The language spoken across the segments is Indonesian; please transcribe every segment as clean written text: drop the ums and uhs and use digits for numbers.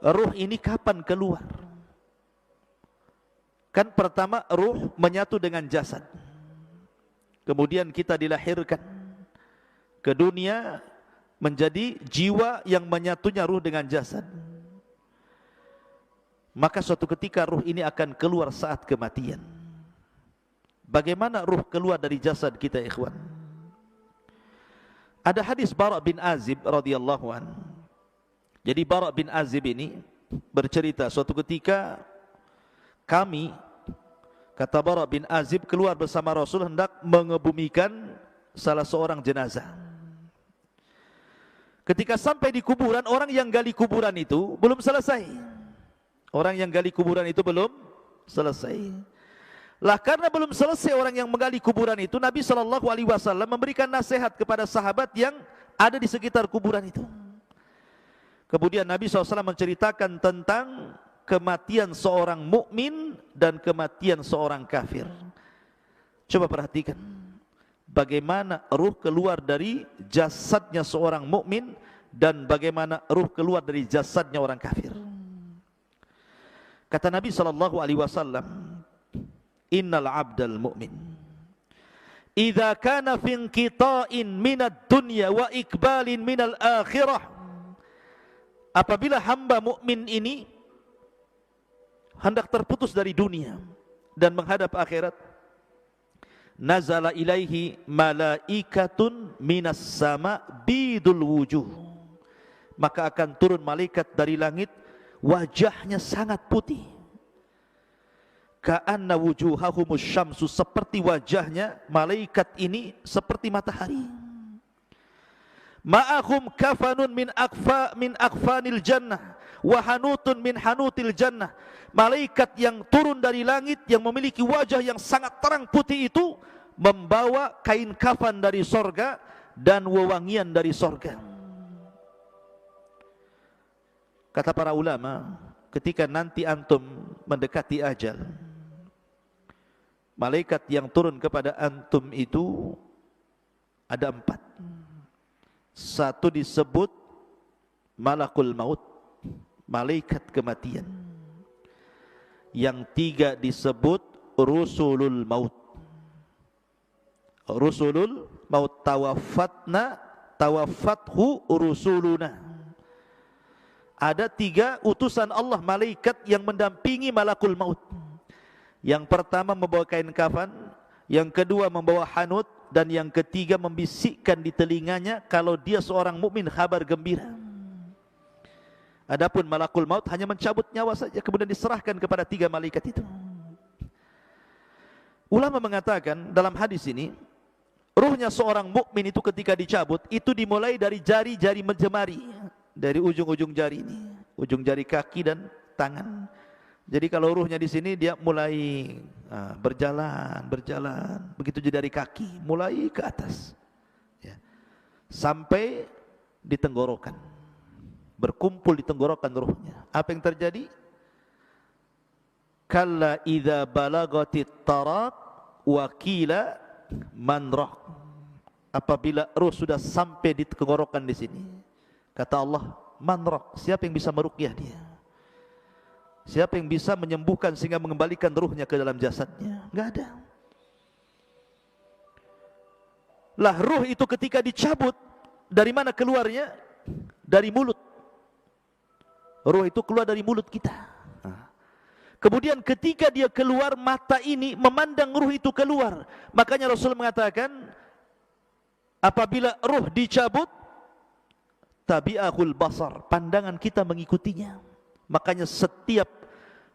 ruh ini kapan keluar? Kan pertama ruh menyatu dengan jasad, kemudian kita dilahirkan ke dunia menjadi jiwa yang menyatunya ruh dengan jasad. Maka suatu ketika ruh ini akan keluar saat kematian. Bagaimana ruh keluar dari jasad kita, ikhwan? Ada hadis Bara bin Azib radhiyallahu an. Jadi Bara bin Azib ini bercerita suatu ketika kami, kata Bara bin Azib, keluar bersama Rasul hendak mengebumikan salah seorang jenazah. Ketika sampai di kuburan, orang yang gali kuburan itu belum selesai. Orang yang gali kuburan itu belum selesai. Lah karena belum selesai orang yang menggali kuburan itu, Nabi SAW memberikan nasihat kepada sahabat yang ada di sekitar kuburan itu. Kemudian Nabi SAW menceritakan tentang kematian seorang mukmin dan kematian seorang kafir. Coba perhatikan bagaimana ruh keluar dari jasadnya seorang mukmin dan bagaimana ruh keluar dari jasadnya orang kafir. Kata Nabi SAW, innal abdal mu'min idza kana fi inqita'in minad dunya wa ikbalin minal akhirah, apabila hamba mukmin ini hendak terputus dari dunia dan menghadap akhirat, nazala ilaihi malaikatun minas sama bidul wujuh, maka akan turun malaikat dari langit, wajahnya sangat putih, ka'anna wujuhahumus syamsu, seperti wajahnya malaikat ini seperti matahari. Ma'ahum kafanun min akfanil jannah wa hanutun min hanutil jannah, malaikat yang turun dari langit yang memiliki wajah yang sangat terang putih itu membawa kain kafan dari sorga dan wewangian dari sorga. Kata para ulama, ketika nanti antum mendekati ajal, malaikat yang turun kepada antum itu ada 4. Satu disebut malakul maut, malaikat kematian. Yang 3 disebut rusulul maut. Rusulul maut, tawaffathu rusuluna. Ada 3 utusan Allah malaikat yang mendampingi malakul maut. Yang pertama membawa kain kafan, yang kedua membawa hanut, dan yang ketiga membisikkan di telinganya kalau dia seorang mukmin kabar gembira. Adapun malakul maut hanya mencabut nyawa saja, kemudian diserahkan kepada 3 malaikat itu. Ulama mengatakan dalam hadis ini, ruhnya seorang mukmin itu ketika dicabut itu dimulai dari jari-jari jemari, dari ujung-ujung jari ini, ujung jari kaki dan tangan. Jadi kalau ruhnya di sini dia mulai berjalan, begitu juga dari kaki, mulai ke atas, ya, sampai di tenggorokan, berkumpul di tenggorokan ruhnya. Apa yang terjadi? Kalla idza balagatit taraq wa qila man raq. Apabila ruh sudah sampai di tenggorokan di sini, kata Allah, man raq, siapa yang bisa meruqyah dia? Siapa yang bisa menyembuhkan sehingga mengembalikan ruhnya ke dalam jasadnya? Enggak ada. Lah ruh itu ketika dicabut, dari mana keluarnya? Dari mulut. Ruh itu keluar dari mulut kita. Kemudian ketika dia keluar, mata ini memandang ruh itu keluar. Makanya Rasul mengatakan, apabila ruh dicabut, tabi'ahul basar, pandangan kita mengikutinya. Makanya setiap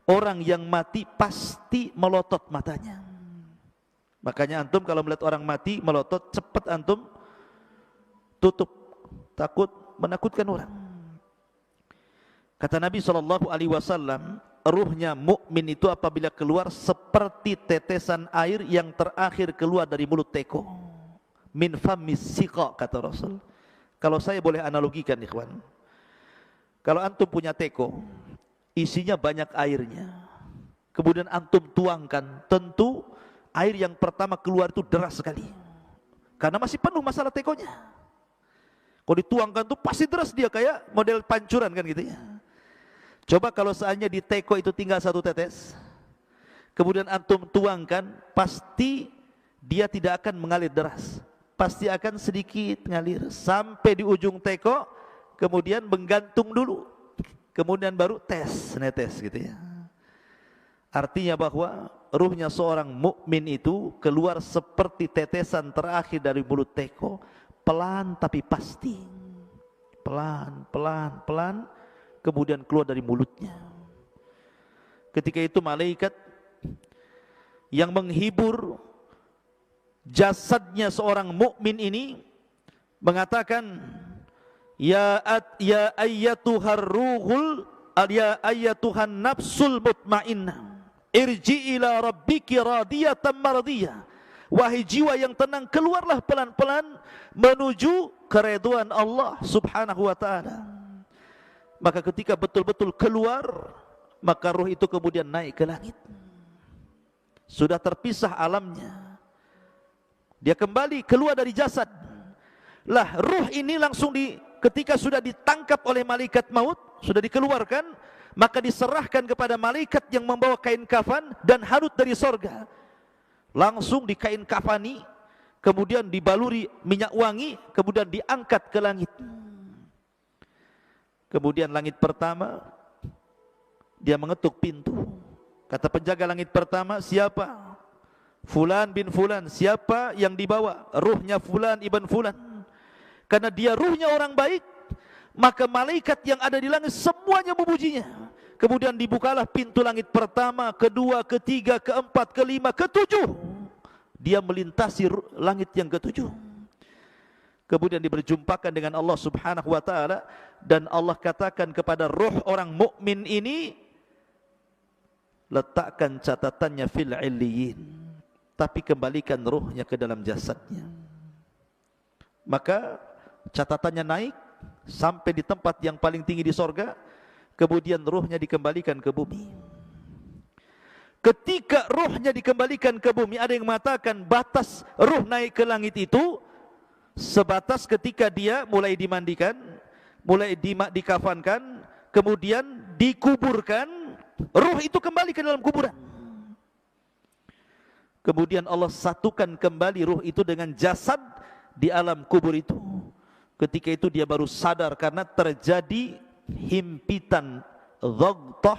orang yang mati pasti melotot matanya. Makanya antum kalau melihat orang mati melotot, cepat antum tutup, takut menakutkan orang. Kata Nabi SAW, ruhnya mukmin itu apabila keluar seperti tetesan air yang terakhir keluar dari mulut teko. Min famis siqa, kata Rasul. Kalau saya boleh analogikan, ikhwan, kalau antum punya teko, isinya banyak airnya, kemudian antum tuangkan, tentu air yang pertama keluar itu deras sekali, karena masih penuh masalah tekonya. Kalau dituangkan tuh pasti deras dia, kayak model pancuran kan gitu ya. Coba kalau seandainya di teko itu tinggal 1 tetes, kemudian antum tuangkan, pasti dia tidak akan mengalir deras, pasti akan sedikit mengalir sampai di ujung teko, kemudian menggantung dulu, kemudian baru netes gitu ya. Artinya bahwa ruhnya seorang mukmin itu keluar seperti tetesan terakhir dari mulut teko, pelan tapi pasti, pelan, kemudian keluar dari mulutnya. Ketika itu malaikat yang menghibur jasadnya seorang mukmin ini mengatakan, ya ayyatuhar ruhul, ya ayyatuhan nafsul mutmainnah, irji ila rabbiki radiyatan mardiyah. Wahai jiwa yang tenang, keluarlah pelan-pelan menuju keridhaan Allah subhanahu wa ta'ala. Maka ketika betul-betul keluar, maka ruh itu kemudian naik ke langit. Sudah terpisah alamnya, dia kembali keluar dari jasad. Lah ruh ini langsung ketika sudah ditangkap oleh malaikat maut, sudah dikeluarkan, maka diserahkan kepada malaikat yang membawa kain kafan dan hanut dari sorga. Langsung dikain kafani, kemudian dibaluri minyak wangi, kemudian diangkat ke langit. Kemudian langit pertama, dia mengetuk pintu. Kata penjaga langit pertama, siapa? Fulan bin Fulan. Siapa yang dibawa? Ruhnya Fulan ibn Fulan. Karena dia ruhnya orang baik, maka malaikat yang ada di langit semuanya memujinya. Kemudian dibukalah pintu langit pertama, kedua, ketiga, keempat, kelima, ketujuh. Dia melintasi langit yang ketujuh. Kemudian diberjumpakan dengan Allah subhanahu wa ta'ala. Dan Allah katakan kepada ruh orang mukmin ini, letakkan catatannya fil illiyin, tapi kembalikan ruhnya ke dalam jasadnya. Maka catatannya naik sampai di tempat yang paling tinggi di sorga. Kemudian ruhnya dikembalikan ke bumi. Ketika ruhnya dikembalikan ke bumi, ada yang mengatakan batas ruh naik ke langit itu sebatas ketika dia mulai dimandikan, mulai dikafankan, kemudian dikuburkan, ruh itu kembali ke dalam kuburan. Kemudian Allah satukan kembali ruh itu dengan jasad di alam kubur itu. Ketika itu dia baru sadar karena terjadi himpitan dhaghtah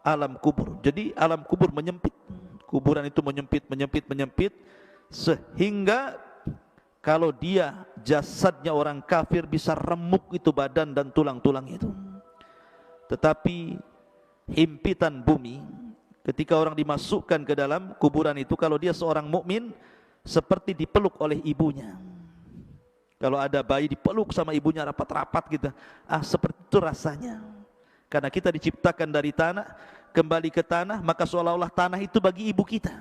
alam kubur. Jadi alam kubur menyempit, kuburan itu menyempit sehingga kalau dia jasadnya orang kafir bisa remuk itu badan dan tulang-tulang itu. Tetapi himpitan bumi ketika orang dimasukkan ke dalam kuburan itu, kalau dia seorang mukmin seperti dipeluk oleh ibunya. Kalau ada bayi dipeluk sama ibunya rapat-rapat gitu, seperti itu rasanya. Karena kita diciptakan dari tanah, kembali ke tanah, maka seolah-olah tanah itu bagi ibu kita.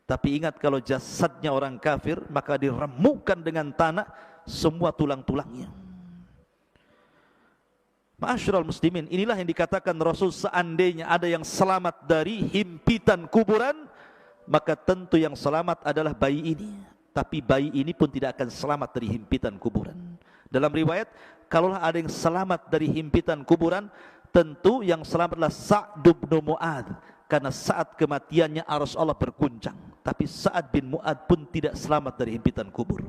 Tapi ingat, kalau jasadnya orang kafir, maka diremukkan dengan tanah semua tulang-tulangnya. Ma'asyiral muslimin, inilah yang dikatakan Rasul, seandainya ada yang selamat dari himpitan kuburan, maka tentu yang selamat adalah bayi ini. Tapi bayi ini pun tidak akan selamat dari himpitan kuburan. Dalam riwayat, kalaulah ada yang selamat dari himpitan kuburan, tentu yang selamat adalah Sa'd bin Mu'adz, karena saat kematiannya arsy Allah berguncang. Tapi Sa'd bin Mu'adz pun tidak selamat dari himpitan kubur.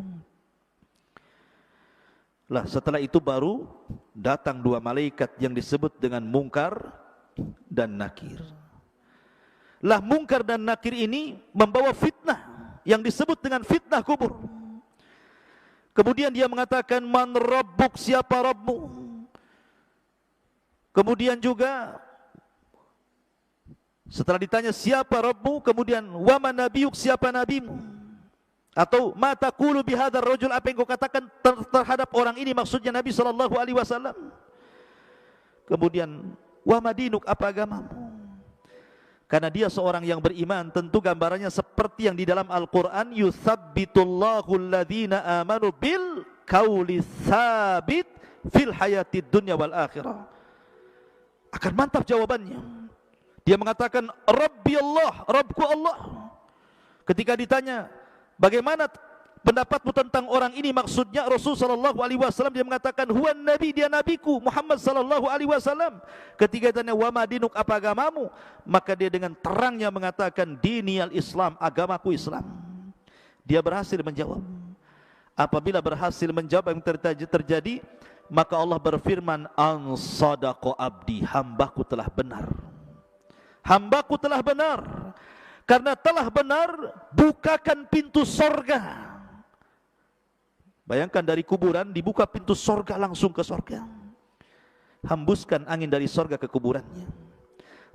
Lah setelah itu baru datang 2 malaikat yang disebut dengan Munkar dan Nakir. Lah Munkar dan Nakir ini membawa fitnah yang disebut dengan fitnah kubur. Kemudian dia mengatakan, man rabbuk, siapa Rabbmu? Kemudian juga setelah ditanya siapa Rabbmu, kemudian wa man nabiyuk, siapa nabimu? Atau ma taqulu bihadzal rajul, apa yang kau katakan terhadap orang ini, maksudnya Nabi SAW. Kemudian wa madinuk, apa agamamu? Karena dia seorang yang beriman, tentu gambarannya seperti yang di dalam Al-Quran, yuthabbitullahu alladhina amanu bil qawli tsabit fil hayatid dunya wal akhirah. Akan mantap jawabannya. Dia mengatakan Rabbi Allah, Rabbku Allah. Ketika ditanya bagaimana pendapatmu tentang orang ini maksudnya Rasul sallallahu alaihi wasallam dia mengatakan huwan nabi, dia nabiku Muhammad sallallahu alaihi wasallam. Ketika tanya wa ma dinuk, apa agamamu, maka dia dengan terangnya mengatakan diniyal Islam, agamaku Islam. Dia berhasil menjawab. Apabila berhasil menjawab yang terjadi, maka Allah berfirman an sadaqa abdi, hambaku telah benar. Hambaku telah benar. Karena telah benar, bukakan pintu sorga. Bayangkan dari kuburan dibuka pintu sorga langsung ke sorga. Hembuskan angin dari sorga ke kuburannya.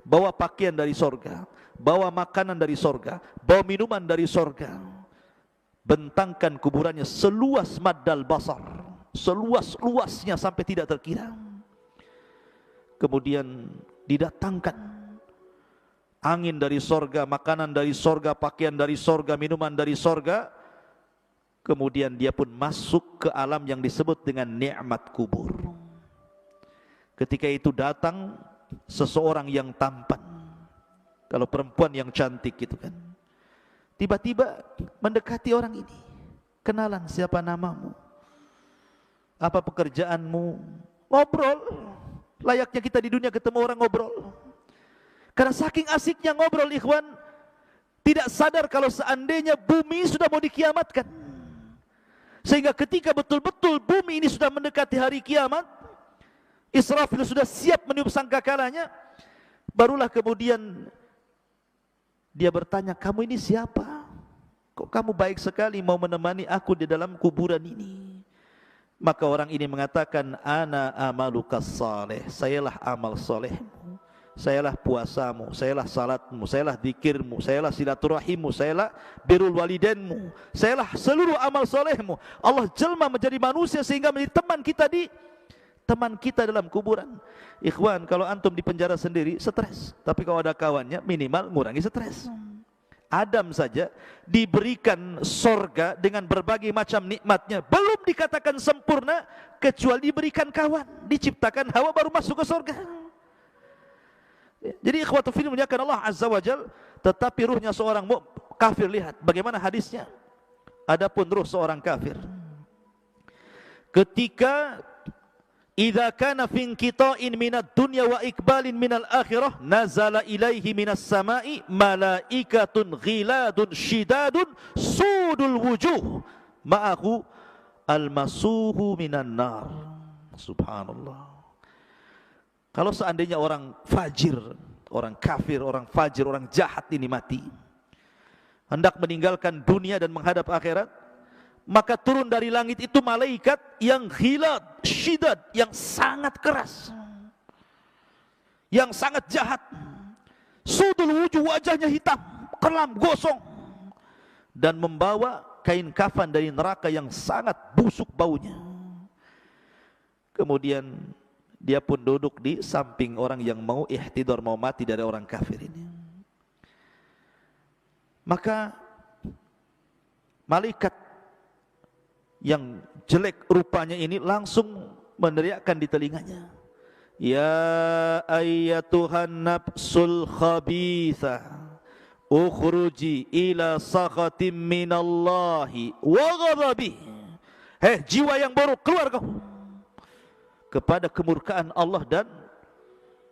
Bawa pakaian dari sorga, bawa makanan dari sorga, bawa minuman dari sorga. Bentangkan kuburannya seluas maddal basar, seluas-luasnya sampai tidak terkira. Kemudian didatangkan angin dari sorga, makanan dari sorga, pakaian dari sorga, minuman dari sorga. Kemudian dia pun masuk ke alam yang disebut dengan nikmat kubur. Ketika itu datang seseorang yang tampan, kalau perempuan yang cantik gitu kan, tiba-tiba mendekati orang ini. Kenalan, siapa namamu? Apa pekerjaanmu? Ngobrol. Layaknya kita di dunia ketemu orang ngobrol. Karena saking asiknya ngobrol, ikhwan, tidak sadar kalau seandainya bumi sudah mau dikiamatkan. Sehingga ketika betul-betul bumi ini sudah mendekati hari kiamat, Israfil sudah siap meniup sangkakalanya, barulah kemudian dia bertanya, kamu ini siapa? Kok kamu baik sekali mau menemani aku di dalam kuburan ini? Maka orang ini mengatakan, ana amalukas saleh, sayalah amal solehmu, sayalah puasamu, sayalah salatmu, sayalah zikirmu, sayalah silaturahimmu, sayalah birrul walidainmu, sayalah seluruh amal solehmu. Allah jelma menjadi manusia sehingga menjadi teman kita dalam kuburan. Ikhwan, kalau antum di penjara sendiri stres, tapi kalau ada kawannya minimal mengurangi stres. Adam saja diberikan sorga dengan berbagai macam nikmatnya, belum dikatakan sempurna kecuali diberikan kawan, diciptakan Hawa baru masuk ke sorga. Jadi ikhwatu fillah muliakan Allah azza wajal, tetapi ruhnya seorang kafir, lihat bagaimana hadisnya. Adapun ruh seorang kafir, ketika idza kana fi inqita'in minad dunya wa iqbalin minal akhirah, nazala ilaihi minas sama'i malaikatun ghiladun shidadun sudul wujuh ma'ahu almasuhu minan nar. Subhanallah. Kalau seandainya orang fajir, orang kafir, orang fajir, orang jahat ini mati, hendak meninggalkan dunia dan menghadap akhirat, maka turun dari langit itu malaikat yang ghilad, syidad, yang sangat keras, yang sangat jahat. Sudul wujuh, wajahnya hitam, kelam, gosong, dan membawa kain kafan dari neraka yang sangat busuk baunya. Kemudian dia pun duduk di samping orang yang mau ihtidar, mau mati dari orang kafir ini. Maka malaikat yang jelek rupanya ini langsung meneriakkan di telinganya, ya ayyatuhan nafsul khabithah, ukhruji ila sakhatim minallahi wa ghadabih. Hei jiwa yang buruk, keluar kau kepada kemurkaan Allah dan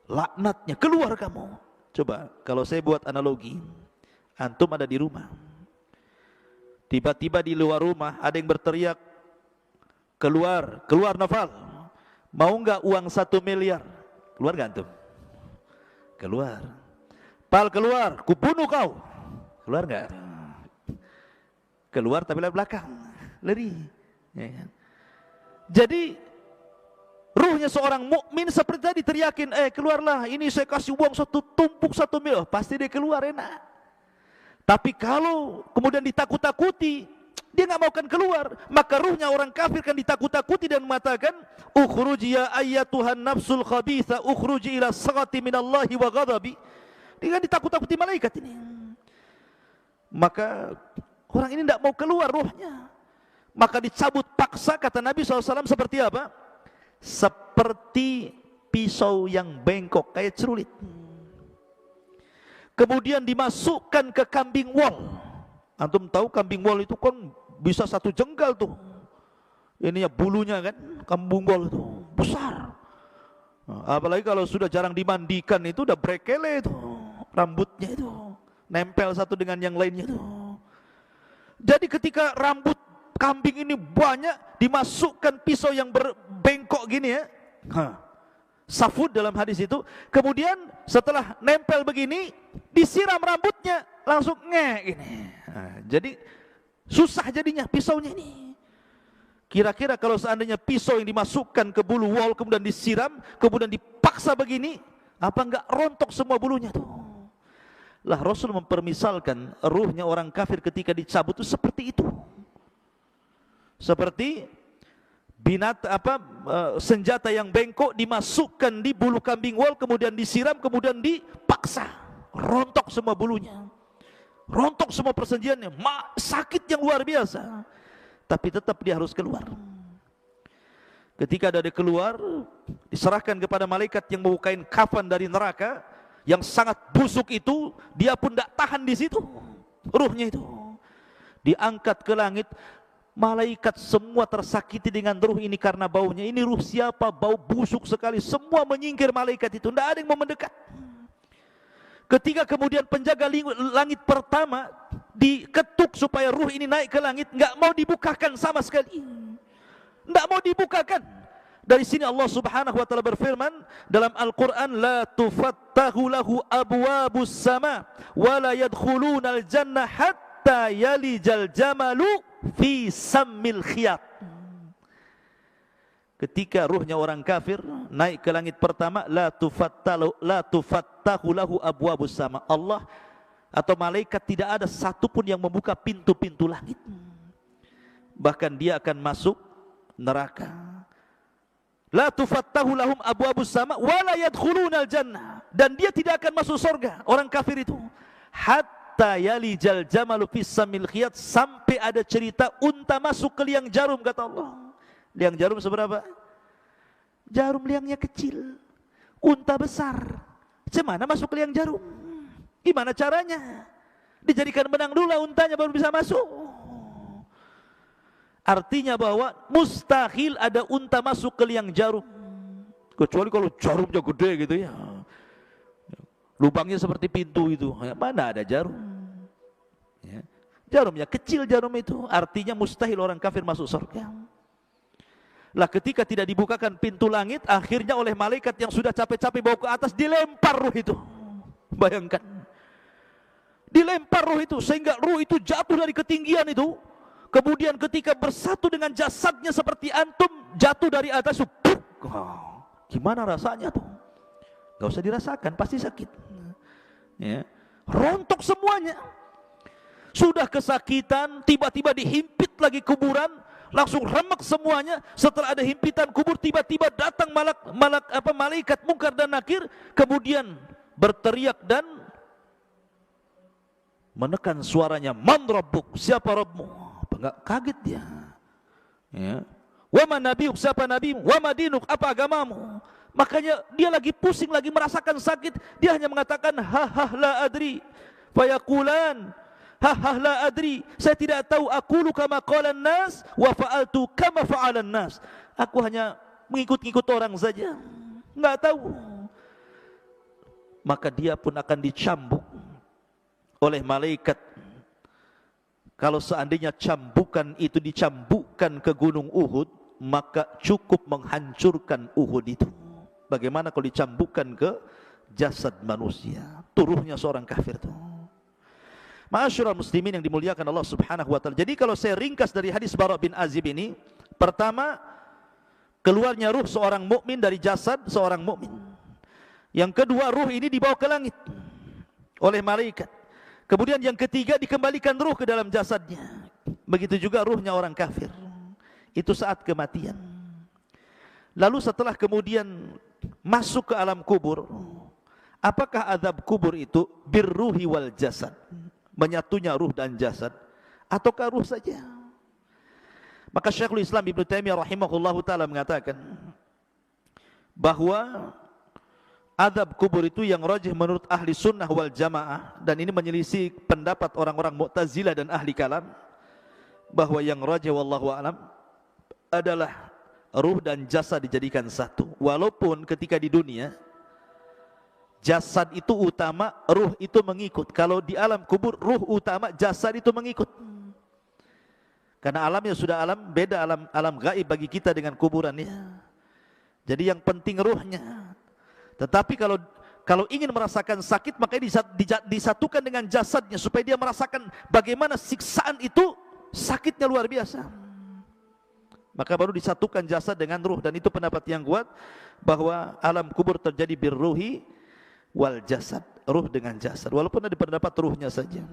laknatnya, keluar kamu. Coba kalau saya buat analogi, antum ada di rumah, tiba-tiba di luar rumah ada yang berteriak, keluar, keluar Noval, mau nggak uang 1 miliar? Keluar nggak antum? Keluar. Pal, keluar, kubunuh kau. Keluar nggak? Keluar tapi lewat belakang, lari. Jadi ruhnya seorang mukmin seperti tadi teriakin, keluarlah, ini saya kasih uang tumpuk 1 miliar, pasti dia keluar enak. Tapi kalau kemudian ditakut-takuti, dia nggak mau kan keluar, maka ruhnya orang kafir kan ditakut-takuti dan mengatakan, ukhruji ya ayyatuhan nafsul khabitha, ukhruji ila saghati minallahi wa ghadabi. Dia kan ditakut-takuti malaikat ini. Maka orang ini tidak mau keluar ruhnya, maka dicabut paksa, kata Nabi SAW, seperti apa? Seperti pisau yang bengkok, kayak cerulit. Kemudian dimasukkan ke kambing wol. Antum tahu kambing wol itu kan bisa 1 jengkal tuh. Ininya bulunya kan, kambing bol itu besar. Nah, apalagi kalau sudah jarang dimandikan itu udah brekele itu, rambutnya itu nempel satu dengan yang lainnya itu. Jadi ketika rambut kambing ini banyak, dimasukkan pisau yang berbengkok gini ya, safud dalam hadis itu. Kemudian setelah nempel begini, disiram rambutnya, langsung gini. Nah, jadi susah jadinya pisaunya ini. Kira-kira kalau seandainya pisau yang dimasukkan ke bulu wol kemudian disiram, kemudian dipaksa begini, apa enggak rontok semua bulunya tuh? Lah Rasul mempermisalkan ruhnya orang kafir ketika dicabut itu seperti itu. Seperti senjata yang bengkok dimasukkan di bulu kambing wol, kemudian disiram, kemudian dipaksa, rontok semua bulunya, rontok semua persendiannya, sakit yang luar biasa. Tapi tetap dia harus keluar. Ketika dia keluar, diserahkan kepada malaikat yang membukain kafan dari neraka yang sangat busuk itu. Dia pun tidak tahan di situ, ruhnya itu diangkat ke langit. Malaikat semua tersakiti dengan ruh ini karena baunya. Ini ruh siapa? Bau busuk sekali. Semua menyingkir malaikat itu, tidak ada yang mau mendekat. Ketika kemudian penjaga langit pertama diketuk supaya ruh ini naik ke langit, enggak mau dibukakan sama sekali. Enggak mau dibukakan. Dari sini Allah Subhanahu wa taala berfirman dalam Al-Qur'an, la tufattahu lahu abwabus sama wa la yadkhulunal jannah hatta yalijal jamalu fi sammil khiyat. Ketika ruhnya orang kafir naik ke langit pertama, la tufattahu lahu abwabus sama. Allah atau malaikat tidak ada satupun yang membuka pintu-pintu langit. Bahkan dia akan masuk neraka. La tufattahu lahum abwabus sama wa la yadkhulunal jannah, dan dia tidak akan masuk surga orang kafir itu hatta yalijal jamalu fis samil khiyat, sampai ada cerita unta masuk ke liang jarum, kata Allah. Liang jarum seberapa? Jarum liangnya kecil, unta besar. Gimana masuk ke liang jarum? Gimana caranya? Dijadikan benang dulu untanya baru bisa masuk. Artinya bahwa mustahil ada unta masuk ke liang jarum, kecuali kalau jarumnya gede gitu ya, lubangnya seperti pintu itu. Mana ada jarum ya. Jarumnya kecil, jarum itu artinya mustahil orang kafir masuk surga. Lah ketika tidak dibukakan pintu langit, akhirnya oleh malaikat yang sudah capek-capek bawa ke atas, dilempar ruh itu. Bayangkan, dilempar ruh itu sehingga ruh itu jatuh dari ketinggian itu. Kemudian ketika bersatu dengan jasadnya seperti antum, jatuh dari atas, gimana rasanya tuh? Gak usah dirasakan, pasti sakit ya. Rontok semuanya. Sudah kesakitan, tiba-tiba dihimpit lagi kuburan, langsung remek semuanya. Setelah ada himpitan kubur, tiba-tiba datang malaikat Munkar dan Nakir, kemudian berteriak dan menekan suaranya, man rabbuk, siapa Rabbmu? Enggak kaget dia ya. Wa man nabiyuk, siapa nabimu? Wa madinuk, apa agamamu? Makanya dia lagi pusing, lagi merasakan sakit, dia hanya mengatakan la adri. Fayaqulan la adri, saya tidak tahu. Aqulu kama qalan nas wa fa'altu kama fa'alan nas. Aku hanya mengikut-ikut orang saja, enggak tahu. Maka dia pun akan dicambuk oleh malaikat. Kalau seandainya cambukan itu dicambukkan ke gunung Uhud, maka cukup menghancurkan Uhud itu. Bagaimana kalau dicambukkan ke jasad manusia, turuhnya seorang kafir itu. Ma'asyiral muslimin yang dimuliakan Allah Subhanahu wa taala. Jadi kalau saya ringkas dari hadis Bara' bin Azib ini, pertama, keluarnya ruh seorang mukmin dari jasad seorang mukmin. Yang kedua, ruh ini dibawa ke langit oleh malaikat. Kemudian yang ketiga, dikembalikan ruh ke dalam jasadnya. Begitu juga ruhnya orang kafir, itu saat kematian. Lalu setelah kemudian masuk ke alam kubur, apakah azab kubur itu birruhi wal jasad, menyatunya ruh dan jasad, ataukah ruh saja? Maka Syekhul Islam Ibnu Taimiyah rahimahullahu taala mengatakan bahwa azab kubur itu yang rajih menurut ahli sunnah wal jamaah, dan ini menyelisih pendapat orang-orang Mu'tazilah dan ahli kalam, bahwa yang rajih wallahu alam adalah ruh dan jasad dijadikan satu. Walaupun ketika di dunia jasad itu utama, ruh itu mengikut. Kalau di alam kubur ruh utama, jasad itu mengikut. Karena alamnya sudah beda, alam gaib bagi kita dengan kuburannya. Jadi yang penting ruhnya. Tetapi kalau ingin merasakan sakit, maka disatukan dengan jasadnya supaya dia merasakan bagaimana siksaan itu, sakitnya luar biasa. Maka baru disatukan jasad dengan ruh, dan itu pendapat yang kuat bahwa alam kubur terjadi birruhi wal jasad, ruh dengan jasad. Walaupun ada pendapat ruhnya saja,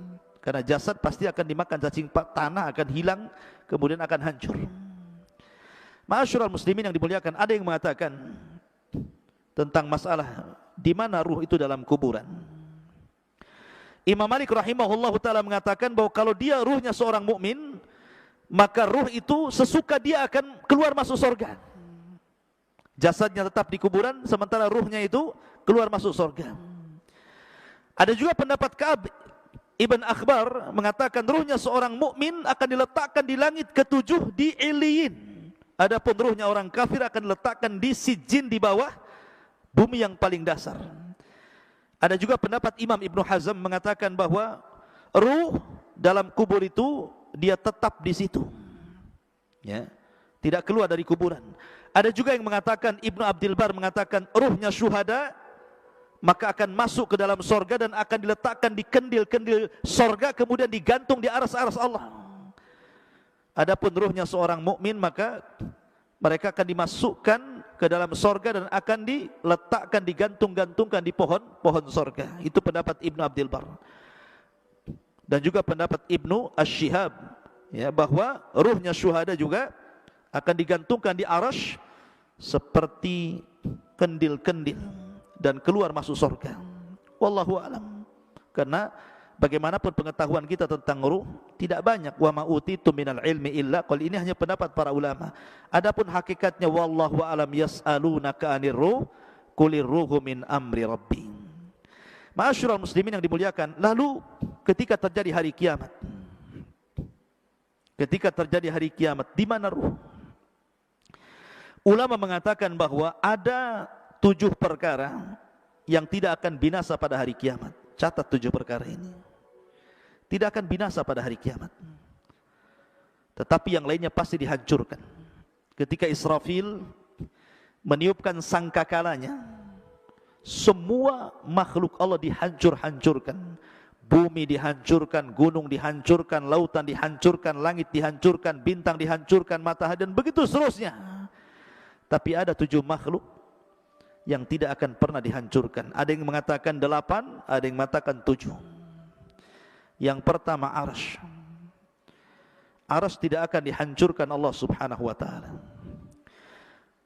karena jasad pasti akan dimakan cacing tanah, akan hilang, kemudian akan hancur. Ma'asyiral muslimin yang dimuliakan, ada yang mengatakan tentang masalah di mana ruh itu dalam kuburan. Imam Malik rahimahullahu taala mengatakan bahwa kalau dia ruhnya seorang mukmin, maka ruh itu sesuka dia akan keluar masuk surga. Jasadnya tetap di kuburan, sementara ruhnya itu keluar masuk surga. Ada juga pendapat Ka'ab Ibn Akhbar mengatakan ruhnya seorang mukmin akan diletakkan di langit ketujuh di Iliyin. Adapun ruhnya orang kafir akan diletakkan di Sijin, di bawah bumi yang paling dasar. Ada juga pendapat Imam Ibnu Hazm mengatakan bahwa ruh dalam kubur itu dia tetap di situ, ya, tidak keluar dari kuburan. Ada juga yang mengatakan, Ibnu Abdul Bar mengatakan ruhnya syuhada maka akan masuk ke dalam sorga dan akan diletakkan di kendil-kendil sorga, kemudian digantung di aras-aras Allah. Adapun ruhnya seorang mukmin, maka mereka akan dimasukkan ke dalam sorga dan akan diletakkan, digantung-gantungkan di pohon sorga. Itu pendapat Ibnu Abdul Bar. Dan juga pendapat Ibnu Ash-Shihab, ya, bahwa ruhnya syuhada juga akan digantungkan di arasy seperti kendil-kendil dan keluar masuk surga. Wallahu alam. Karena bagaimanapun pengetahuan kita tentang ruh tidak banyak. Wa ma utitu minal ilmi illa qal. Ini hanya pendapat para ulama. Adapun hakikatnya wallahu alam, yas'alunaka 'anir ruh qulir ruhu min amri rabbi. Ma'asyiral muslimin yang dimuliakan, lalu ketika terjadi hari kiamat, di mana ruh? Ulama mengatakan bahwa ada 7 perkara yang tidak akan binasa pada hari kiamat. Catat 7 perkara ini. Tidak akan binasa pada hari kiamat, tetapi yang lainnya pasti dihancurkan. Ketika Israfil meniupkan sangkakalanya, semua makhluk Allah dihancur-hancurkan. Bumi dihancurkan, gunung dihancurkan, lautan dihancurkan, langit dihancurkan, bintang dihancurkan, matahari, dan begitu seterusnya. Tapi ada 7 makhluk yang tidak akan pernah dihancurkan. Ada yang mengatakan 8, ada yang mengatakan 7. Yang pertama arsy. Arsy tidak akan dihancurkan Allah subhanahu wa ta'ala.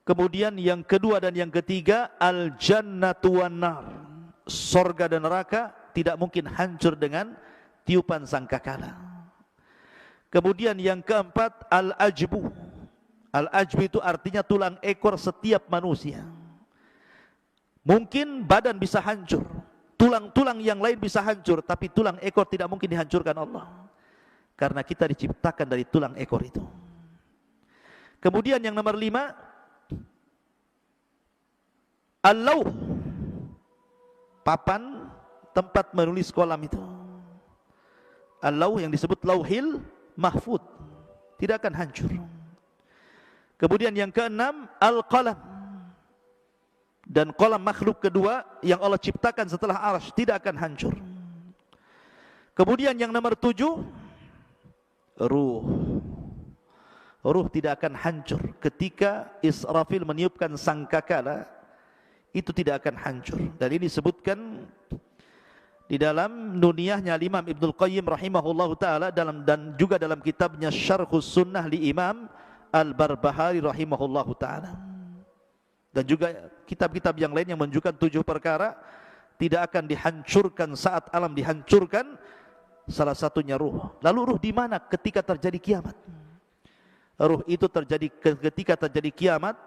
Kemudian yang kedua dan yang ketiga, al-jannatu wan nar. Sorga dan neraka tidak mungkin hancur dengan tiupan sangkakala. Kemudian yang keempat, al-ajbu. Al-ajbu itu artinya tulang ekor setiap manusia. Mungkin badan bisa hancur, tulang-tulang yang lain bisa hancur, tapi tulang ekor tidak mungkin dihancurkan Allah, karena kita diciptakan dari tulang ekor itu. Kemudian yang nomor 5, al-lauh, papan tempat menulis kolam itu. Al-lauh yang disebut lauhil mahfud, tidak akan hancur. Kemudian yang keenam, al-qalam, dan kolam makhluk kedua yang Allah ciptakan setelah arsy tidak akan hancur. Kemudian yang nomor 7, ruh. Ruh tidak akan hancur. Ketika Israfil meniupkan sangkakala, itu tidak akan hancur. Dan ini disebutkan di dalam nuniyahnya Imam Ibnul Qayyim rahimahullahu ta'ala, dan juga dalam kitabnya Syarhus Sunnah li Imam Al-Barbahari rahimahullahu ta'ala. Dan juga kitab-kitab yang lain yang menunjukkan 7 perkara tidak akan dihancurkan saat alam dihancurkan. Salah satunya ruh. Lalu ruh di mana ketika terjadi kiamat? Ruh itu terjadi ketika terjadi kiamat,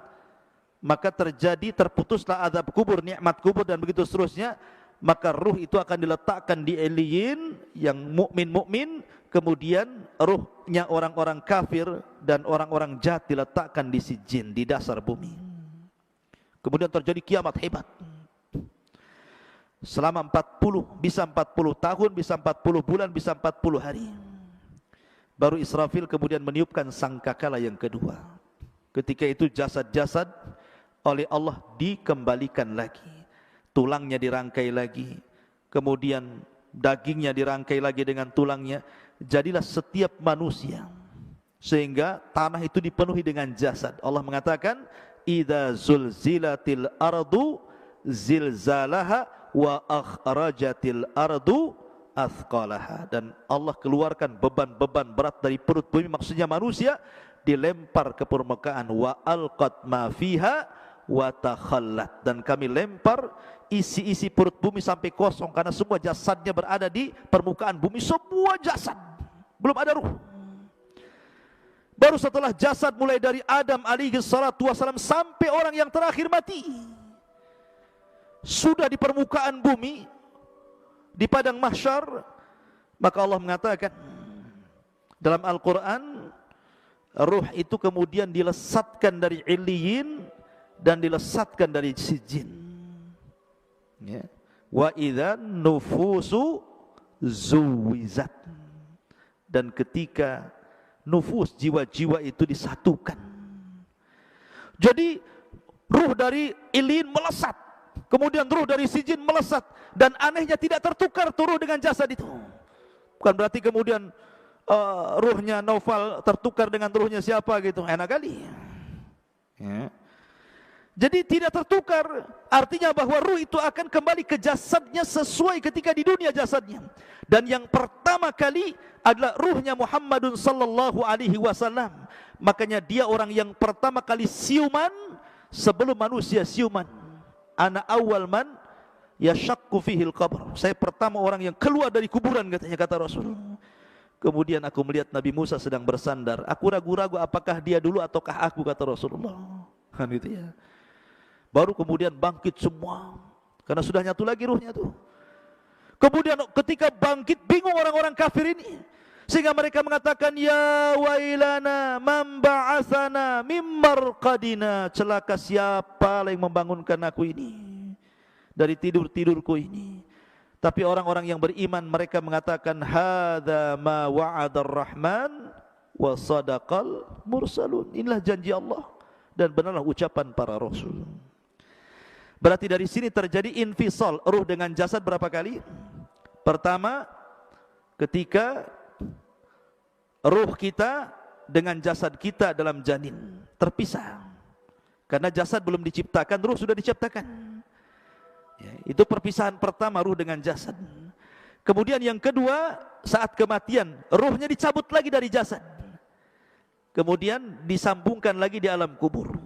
maka terputuslah azab kubur, nikmat kubur, dan begitu seterusnya. Maka ruh itu akan diletakkan di Iliyin, yang mukmin-mukmin, kemudian ruhnya orang-orang kafir dan orang-orang jahat diletakkan di sijin, di dasar bumi. Kemudian terjadi kiamat hebat. Selama 40, bisa 40 tahun, bisa 40 bulan, bisa 40 hari. Baru Israfil kemudian meniupkan sangkakala yang kedua. Ketika itu jasad-jasad oleh Allah dikembalikan lagi. Tulangnya dirangkai lagi. Kemudian dagingnya dirangkai lagi dengan tulangnya. Jadilah setiap manusia. Sehingga tanah itu dipenuhi dengan jasad. Allah mengatakan, idza zulzilatil ardu zilzalaha wa akhrajatil ardu athqalaha. Dan Allah keluarkan beban-beban berat dari perut bumi, maksudnya manusia, dilempar ke permukaan. Wa alqat ma fiha wa takhallat. Dan kami lempar isi-isi perut bumi sampai kosong, karena semua jasadnya berada di permukaan bumi, semua jasad, belum ada ruh. Baru setelah jasad mulai dari Adam alaihi salatu wassalam sampai orang yang terakhir mati, sudah di permukaan bumi, di padang mahsyar, maka Allah mengatakan dalam Al-Quran, ruh itu kemudian dilesatkan dari Illiyin dan dilesatkan dari sijin. Ya. Wa idza nufusu zuwizat. Dan ketika nufus, jiwa-jiwa itu disatukan. Jadi ruh dari Illiyin melesat, kemudian ruh dari sijin melesat, dan anehnya tidak tertukar ruh dengan jasad itu. Bukan berarti kemudian ruhnya Naufal tertukar dengan ruhnya siapa gitu, enak kali. Ya. Jadi tidak tertukar, artinya bahwa ruh itu akan kembali ke jasadnya sesuai ketika di dunia jasadnya. Dan yang pertama kali adalah ruhnya Muhammadun sallallahu alaihi wasallam. Makanya dia orang yang pertama kali siuman sebelum manusia siuman. Ana awal man yashaqqu fihil qabr. Saya pertama orang yang keluar dari kuburan, katanya, kata Rasul. Kemudian aku melihat Nabi Musa sedang bersandar. Aku ragu-ragu apakah dia dulu ataukah aku, kata Rasulullah. Kan gitu ya. Baru kemudian bangkit semua, karena sudah nyatu lagi ruhnya tuh. Kemudian ketika bangkit, bingung orang-orang kafir ini, sehingga mereka mengatakan, ya wailana man ba'atsana mim marqadina. Celaka siapa yang membangunkan aku ini dari tidur-tidurku ini. Tapi orang-orang yang beriman, mereka mengatakan, hadza ma wa'adar rahman wa sadaqal mursalun. Inilah janji Allah dan benarlah ucapan para rasul. Berarti dari sini terjadi infisal ruh dengan jasad berapa kali? Pertama, ketika ruh kita dengan jasad kita dalam janin terpisah. Karena jasad belum diciptakan, ruh sudah diciptakan. Ya, itu perpisahan pertama, ruh dengan jasad. Kemudian yang kedua, saat kematian, ruhnya dicabut lagi dari jasad. Kemudian disambungkan lagi di alam kubur.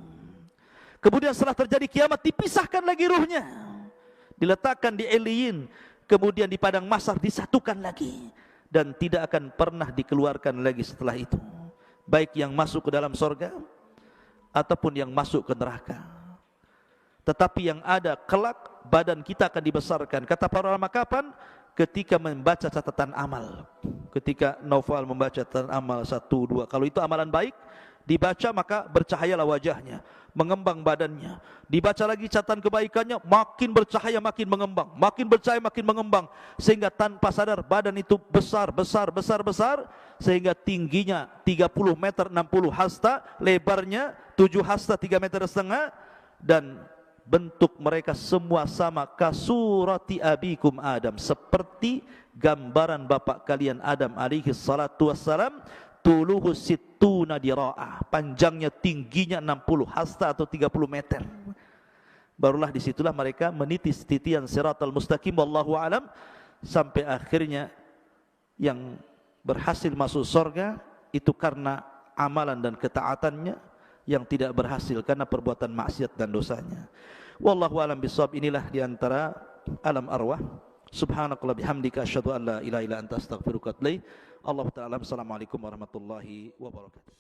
Kemudian setelah terjadi kiamat, dipisahkan lagi ruhnya, diletakkan di Illiyin, kemudian di padang mahsyar disatukan lagi, dan tidak akan pernah dikeluarkan lagi setelah itu, baik yang masuk ke dalam sorga ataupun yang masuk ke neraka. Tetapi yang ada kelak, badan kita akan dibesarkan. Kata para ulama, kapan? Ketika membaca catatan amal. Ketika Naufal membaca catatan amal 1, 2, kalau itu amalan baik, dibaca maka bercahayalah wajahnya, mengembang badannya. Dibaca lagi catatan kebaikannya, makin bercahaya, makin mengembang, makin bercahaya, makin mengembang, sehingga tanpa sadar badan itu besar, sehingga tingginya 30 meter 60 hasta, lebarnya 7 hasta 3,5 meter, dan bentuk mereka semua sama, kasurati abikum Adam, seperti gambaran bapak kalian Adam alaihi salatu wassalam. Tuluhu sittuna dira'ah, panjangnya tingginya 60 hasta atau 30 meter. Barulah disitulah mereka menitis titian siratal mustaqim, wallahu alam, sampai akhirnya yang berhasil masuk surga itu karena amalan dan ketaatannya, yang tidak berhasil karena perbuatan maksiat dan dosanya. Wallahu alam bisawab. Inilah diantara alam arwah. Subhanakallah bihamdika asyhadu an la ilaha illa anta astaghfiruka wa atubu ilaik. Allah Ta'ala. Assalamualaikum warahmatullahi wabarakatuh.